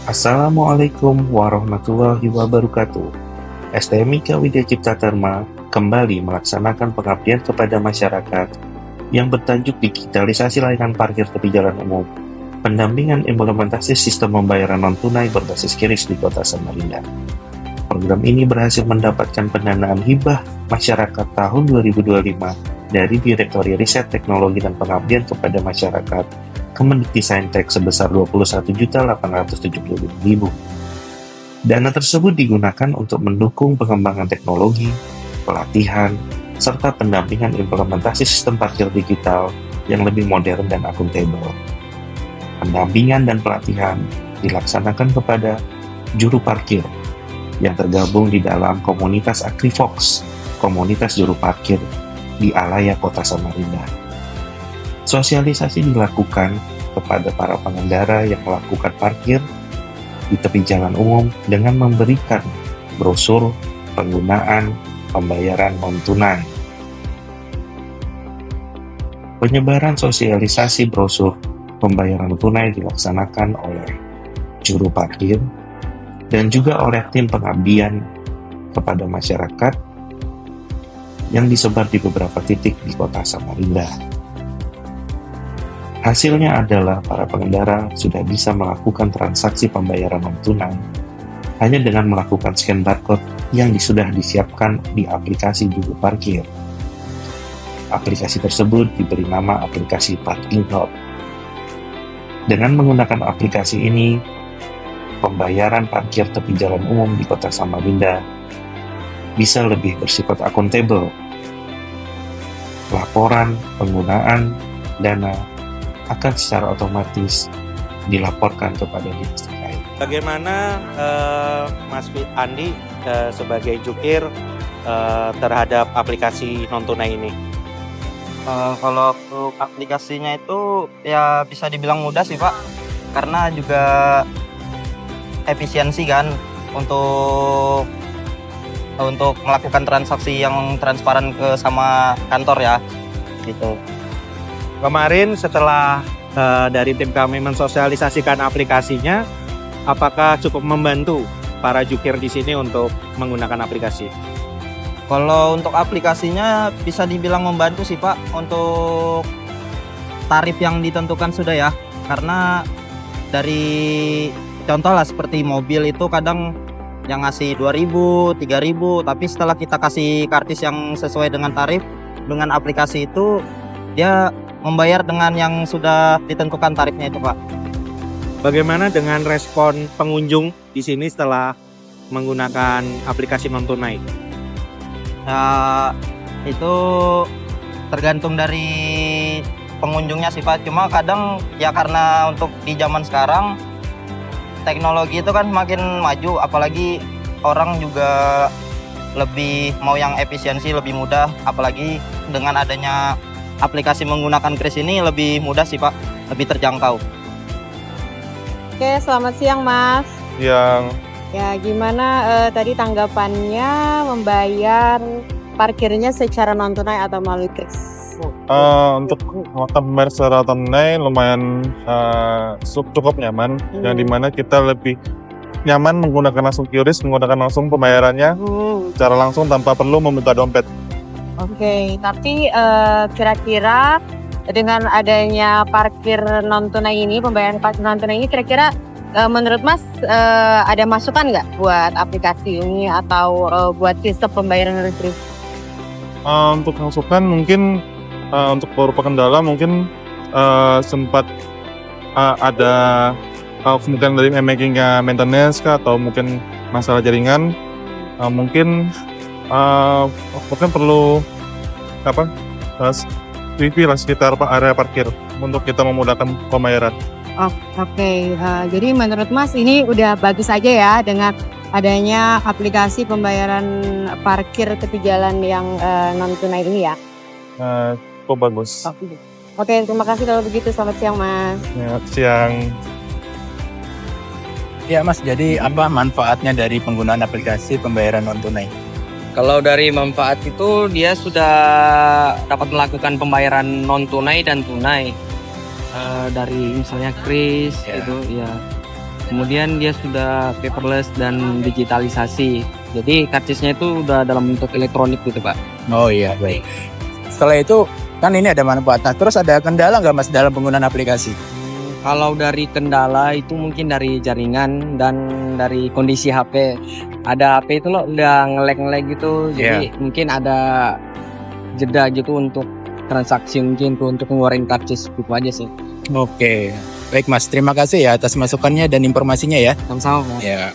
Assalamualaikum warahmatullahi wabarakatuh. STMIK Widya Cipta Dharma kembali melaksanakan pengabdian kepada masyarakat yang bertajuk digitalisasi layanan parkir tepi jalan umum, pendampingan implementasi sistem pembayaran non-tunai berbasis QRIS di Kota Samarinda. Program ini berhasil mendapatkan pendanaan hibah masyarakat tahun 2025 dari Direktori Riset Teknologi dan Pengabdian kepada Masyarakat Kemendikbudristek sebesar Rp21.875.000. Dana tersebut digunakan untuk mendukung pengembangan teknologi, pelatihan, serta pendampingan implementasi sistem parkir digital yang lebih modern dan akuntabel. Pendampingan dan pelatihan dilaksanakan kepada juru parkir yang tergabung di dalam komunitas AgriFox, komunitas juru parkir di Alaya Kota Samarinda. Sosialisasi dilakukan kepada para pengendara yang melakukan parkir di tepi jalan umum dengan memberikan brosur penggunaan pembayaran non-tunai. Penyebaran sosialisasi brosur pembayaran tunai dilaksanakan oleh juru parkir dan juga oleh tim pengabdian kepada masyarakat yang disebar di beberapa titik di Kota Samarinda. Hasilnya adalah para pengendara sudah bisa melakukan transaksi pembayaran non-tunai hanya dengan melakukan scan barcode yang sudah disiapkan di aplikasi juru parkir. Aplikasi tersebut diberi nama aplikasi Parking Hub. Dengan menggunakan aplikasi ini, pembayaran parkir tepi jalan umum di Kota Samarinda bisa lebih bersifat akuntabel. Laporan penggunaan dana akan secara otomatis dilaporkan kepada dinas terkait. Bagaimana Mas Andi sebagai jukir terhadap aplikasi non-tunai ini? Kalau untuk aplikasinya itu ya bisa dibilang mudah sih Pak, karena juga efisiensi kan untuk melakukan transaksi yang transparan ke sama kantor ya, gitu. Kemarin setelah dari tim kami mensosialisasikan aplikasinya, apakah cukup membantu para jukir di sini untuk menggunakan aplikasi? Kalau untuk aplikasinya bisa dibilang membantu sih Pak, untuk tarif yang ditentukan sudah ya, karena dari contoh lah seperti mobil itu kadang yang ngasih 2.000, 3.000, tapi setelah kita kasih kartis yang sesuai dengan tarif, dengan aplikasi itu dia membayar dengan yang sudah ditentukan tarifnya itu Pak. Bagaimana dengan respon pengunjung di sini setelah menggunakan aplikasi non-tunai? Ya, itu tergantung dari pengunjungnya sih Pak. Cuma kadang ya karena untuk di zaman sekarang teknologi itu kan makin maju, apalagi orang juga lebih mau yang efisiensi, lebih mudah, apalagi dengan adanya aplikasi menggunakan QRIS ini lebih mudah sih Pak, lebih terjangkau. Oke, selamat siang Mas. Yang Ya, gimana tadi tanggapannya membayar parkirnya secara non-tunai atau melalui QRIS? untuk pembayar secara tunai lumayan cukup nyaman, yang dimana kita lebih nyaman menggunakan langsung QRIS, menggunakan langsung pembayarannya secara langsung tanpa perlu membuka dompet. Oke, tapi kira-kira dengan adanya parkir non-tunai ini, pembayaran parkir non-tunai ini, kira-kira menurut Mas ada masukan nggak buat aplikasi ini atau buat sistem pembayaran listrik? Untuk masukan mungkin untuk beberapa kendala mungkin sempat ada kemungkinan dari making-nya maintenance kah, atau mungkin masalah jaringan, mungkin perlu wifi lah sekitar area parkir untuk kita memudahkan pembayaran. Oke, jadi menurut Mas ini udah bagus aja ya dengan adanya aplikasi pembayaran parkir tepi jalan yang non-tunai ini ya? Cukup bagus. Oke, terima kasih kalau begitu. Selamat siang Mas. Ya, siang. Ya Mas, jadi apa manfaatnya dari penggunaan aplikasi pembayaran non-tunai? Kalau dari manfaat itu dia sudah dapat melakukan pembayaran non tunai dan tunai dari misalnya QRIS Ya. itu ya Kemudian dia sudah paperless dan digitalisasi. Jadi karcisnya itu udah dalam bentuk elektronik gitu Pak. Oh iya, baik. Setelah itu kan ini ada manfaatnya. Terus ada kendala nggak Mas dalam penggunaan aplikasi? Kalau dari kendala itu mungkin dari jaringan dan dari kondisi HP. Ada HP itu loh udah nge-lag gitu. Jadi mungkin ada jeda gitu untuk transaksi mungkin untuk ngeluarin karcis gitu aja sih. Oke. Baik Mas, terima kasih ya atas masukannya dan informasinya ya. Sama-sama Pak. Ya.